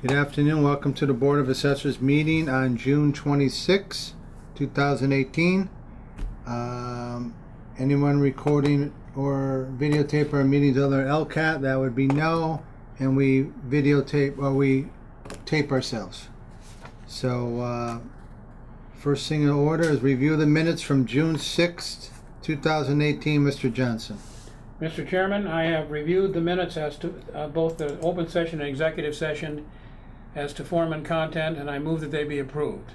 Good afternoon. Welcome to the Board of Assessors meeting on June 26, 2018. Anyone recording or videotape our meetings other than LCAT, that would be no. And we videotape or we tape ourselves. So first thing in order is review the minutes from June 6th, 2018. Mr. Johnson. Mr. Chairman, I have reviewed the minutes as to both the open session and executive session as to form and content, and I move that they be approved.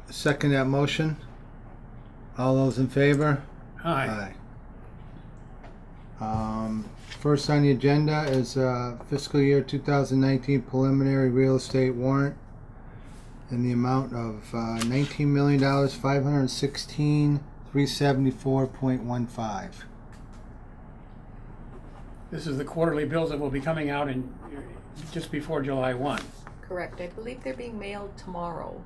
Second that motion. All those in favor? Aye. First on the agenda is fiscal year 2019 preliminary real estate warrant in the amount of $19,516,374.15. This is the quarterly bills that will be coming out in just before July 1. Correct. I believe they're being mailed tomorrow.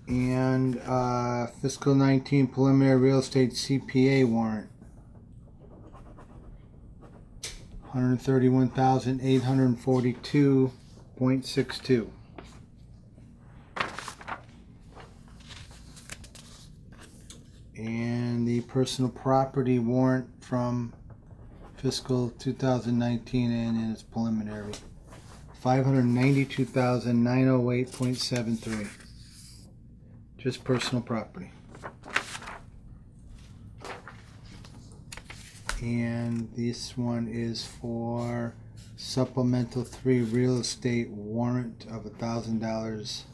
And fiscal 19 preliminary real estate CPA warrant. $131,842.62. And the personal property warrant from fiscal 2019 and in its preliminary, $592,908.73. Just personal property. And this one is for supplemental 3 real estate warrant of $1,000,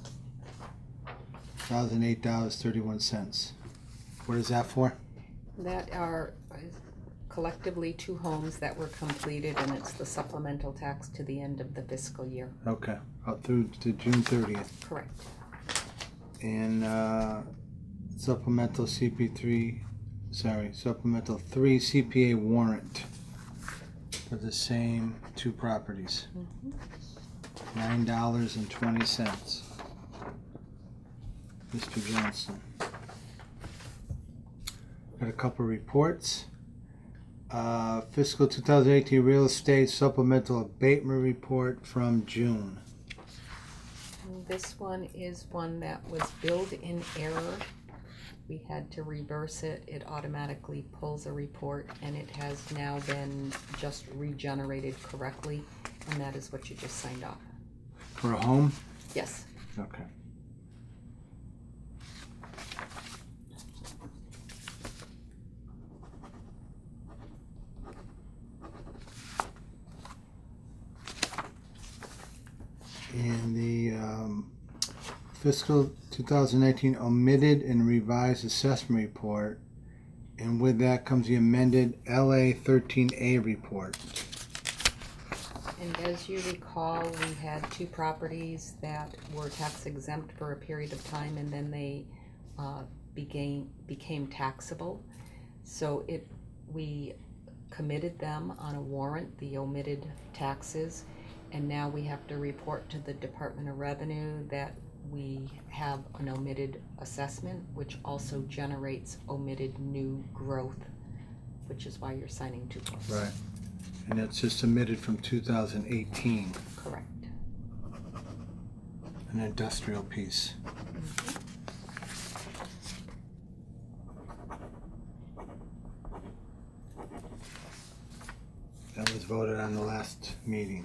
$1,008.31. What is that for? That are collectively 2 homes that were completed, and it's the supplemental tax to the end of the fiscal year. Okay, up through to June 30th. Correct. And supplemental 3 CPA warrant for the same 2 properties. $9.20. Mr. Johnson. Got a couple reports. Fiscal 2018 real estate supplemental abatement report from June. This one is one that was billed in error. We had to reverse it. It automatically pulls a report, and it has now been just regenerated correctly, and that is what you just signed off. For a home? Yes. Okay. And the fiscal 2019 omitted and revised assessment report, and with that comes the amended LA 13A report. And as you recall, we had 2 properties that were tax exempt for a period of time, and then they became taxable. So we committed them on a warrant, the omitted taxes, and now we have to report to the Department of Revenue that we have an omitted assessment, which also generates omitted new growth, which is why you're signing 2 books. Right. And that's just omitted from 2018. Correct. An industrial piece. That was voted on the last meeting.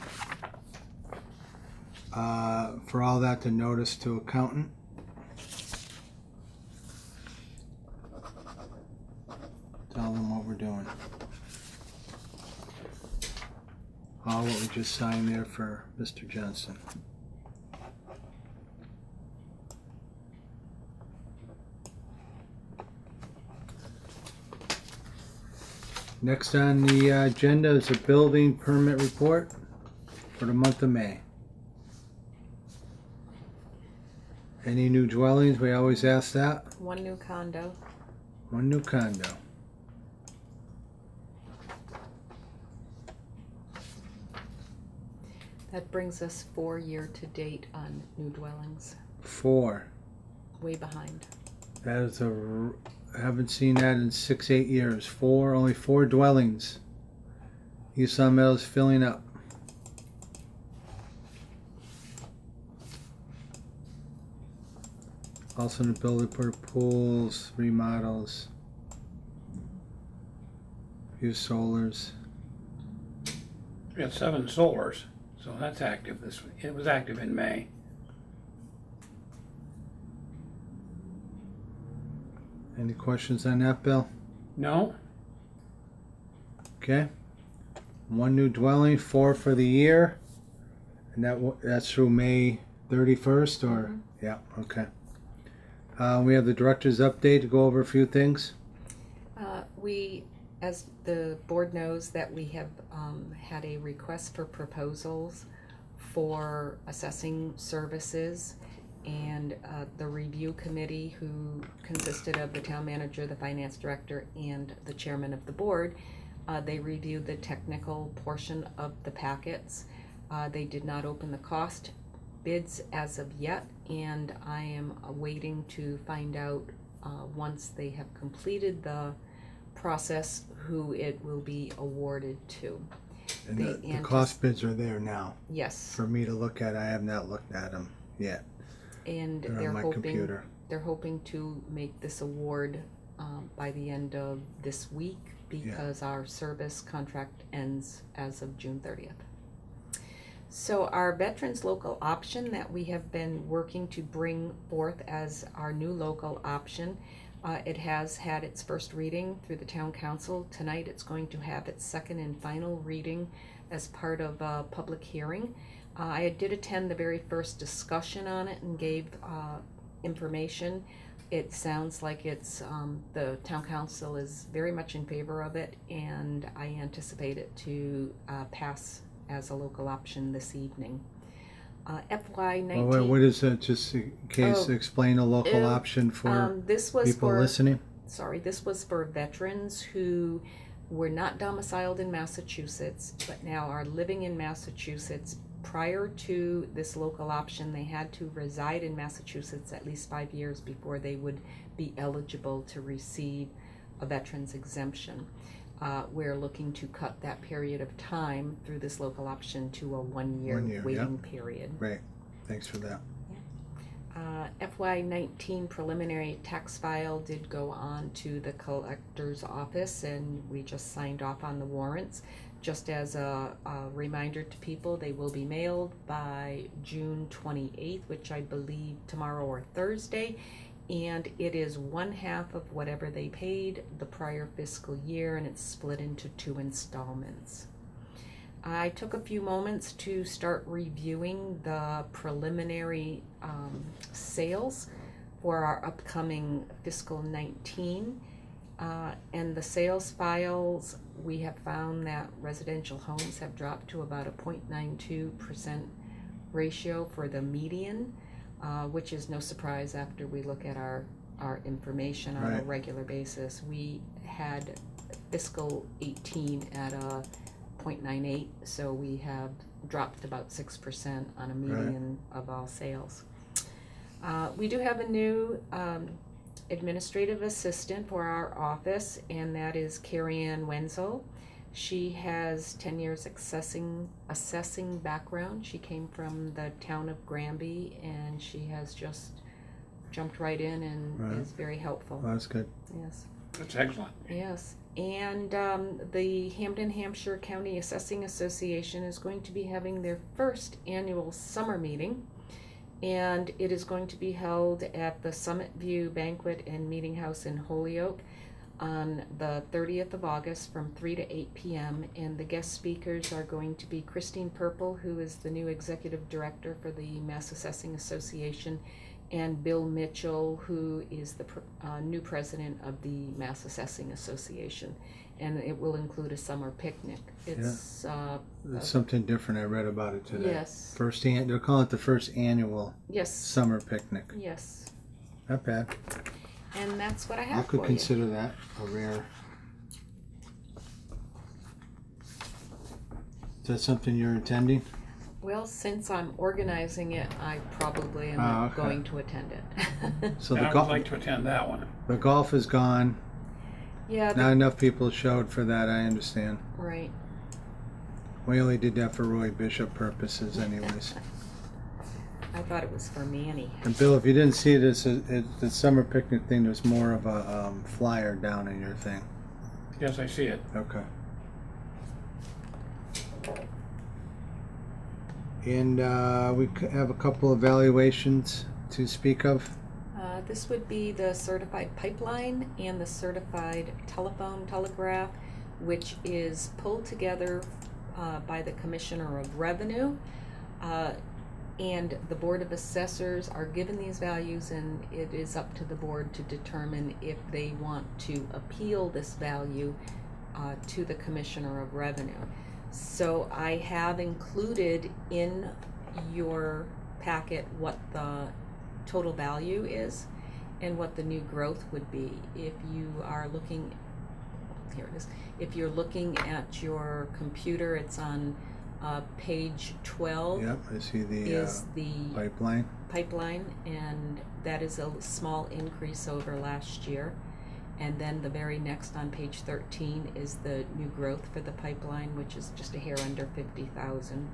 For all that, to notice to accountant. Tell them what we're doing. All what we just signed there for Mr. Johnson. Next on the agenda is a building permit report for the month of May. Any new dwellings? We always ask that. 1 new condo. 1 new condo. That brings us 4 year to date on new dwellings. 4. Way behind. That is I haven't seen that in 6-8 years. Only four dwellings. East Long Meadow's filling up. Also in the building for pools, remodels, few solars. We got 7 solars, so that's active this week. It was active in May. Any questions on that, Bill? No? Okay. 1 new dwelling, 4 for the year, and that's through May 31st, or yeah, okay. We have the director's update to go over a few things. We, as the board knows, that we have had a request for proposals for assessing services, and the review committee, who consisted of the town manager, the finance director, and the chairman of the board, they reviewed the technical portion of the packets. They did not open the cost bids as of yet, and I am waiting to find out once they have completed the process who it will be awarded to. And the cost bids are there now. Yes. For me to look at. I have not looked at them yet. And they're on my computer. They're hoping to make this award by the end of this week, because our service contract ends as of June 30th. So our veterans local option that we have been working to bring forth as our new local option, it has had its first reading through the town council. Tonight it's going to have its second and final reading as part of a public hearing. I did attend the very first discussion on it and gave information. It sounds like it's the town council is very much in favor of it, and I anticipate it to pass as a local option this evening. FY19. Well, what is that? Just in case, explain a local option for this was people for, listening. Sorry, this was for veterans who were not domiciled in Massachusetts, but now are living in Massachusetts. Prior to this local option, they had to reside in Massachusetts at least 5 years before they would be eligible to receive a veteran's exemption. We're looking to cut that period of time through this local option to a 1 year waiting period. Right. Thanks for that. FY19 preliminary tax file did go on to the collector's office, and we just signed off on the warrants. Just as a reminder to people, they will be mailed by June 28th, which I believe tomorrow or Thursday. And it is 1/2 of whatever they paid the prior fiscal year, and it's split into 2 installments. I took a few moments to start reviewing the preliminary sales for our upcoming fiscal 19. And the sales files, we have found that residential homes have dropped to about a 0.92% ratio for the median, which is no surprise after we look at our information on a regular basis. We had fiscal 18 at a 0.98, so we have dropped about 6% on a median of all sales. We do have a new administrative assistant for our office, and that is Carrie Ann Wenzel. She has 10 years assessing background. She came from the town of Granby, and she has just jumped right in and is very helpful. Well, that's good. Yes. That's excellent. Yes. And the Hampden-Hampshire County Assessing Association is going to be having their first annual summer meeting, and it is going to be held at the Summit View Banquet and Meeting House in Holyoke on the 30th of August from 3 to 8 p.m. And the guest speakers are going to be Christine Purple, who is the new executive director for the Mass Assessing Association, and Bill Mitchell, who is the new president of the Mass Assessing Association. And it will include a summer picnic. It's something different. I read about it today. Yes. They're calling it the first annual summer picnic. Yes. Not bad. And that's what I have I could for consider that a rare. Is that something you're attending? Well, since I'm organizing it, I probably am Ah, okay. going to attend it. So And the I would like to attend that one. the golf is gone. Yeah, Not enough people showed for that, I understand. right. We only did that for Roy Bishop purposes anyways. I thought it was for Manny. And Bill, if you didn't see this, the summer picnic thing, there's more of a flyer down in your thing. Yes, I see it. Okay. And we have a couple evaluations to speak of. This would be the certified pipeline and the certified telephone telegraph, which is pulled together by the Commissioner of Revenue. And the Board of Assessors are given these values, and it is up to the board to determine if they want to appeal this value to the Commissioner of Revenue. So I have included in your packet what the total value is and what the new growth would be. If you are looking, here it is, if you're looking at your computer, it's on page 12. Yep, I see the Is the pipeline. and that is a small increase over last year. And then the very next on page 13 is the new growth for the pipeline, which is just a hair under 50,000.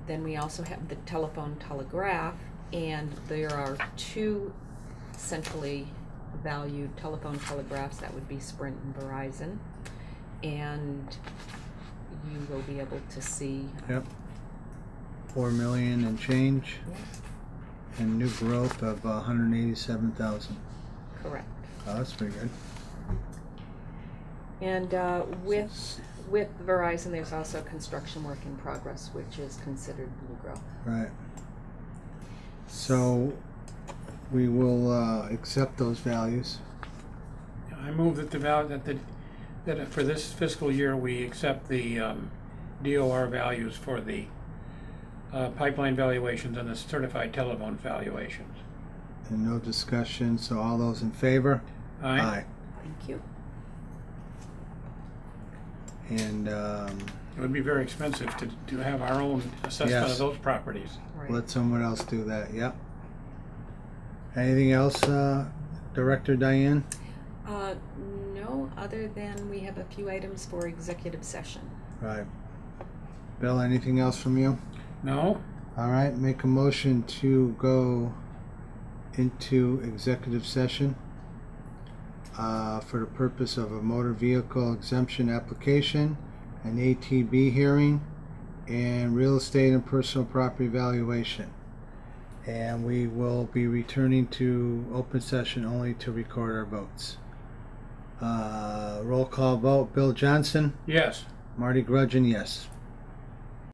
Then we also have the telephone telegraph, and there are two centrally valued telephone telegraphs. That would be Sprint and Verizon. And you will be able to see. Yep. 4 million and change. Yeah, And new growth of 187,000. correct. Oh, that's pretty good. And with Verizon, there's also construction work in progress, which is considered new growth. Right. So we will accept those values. I move that the value that for this fiscal year we accept the DOR values for the pipeline valuations and the certified telephone valuations. And no discussion, so all those in favor? Aye. Thank you. And It would be very expensive to have our own assessment Yes. of those properties. Right. let someone else do that, yep. Anything else, Director Diane? No, other than we have a few items for executive session. Right. Bill, anything else from you? No? All right, make a motion to go into executive session for the purpose of a motor vehicle exemption application, an ATB hearing, and real estate and personal property valuation. And we will be returning to open session only to record our votes. Roll call vote, Bill Johnson, Yes. Marty Grudgeon, yes.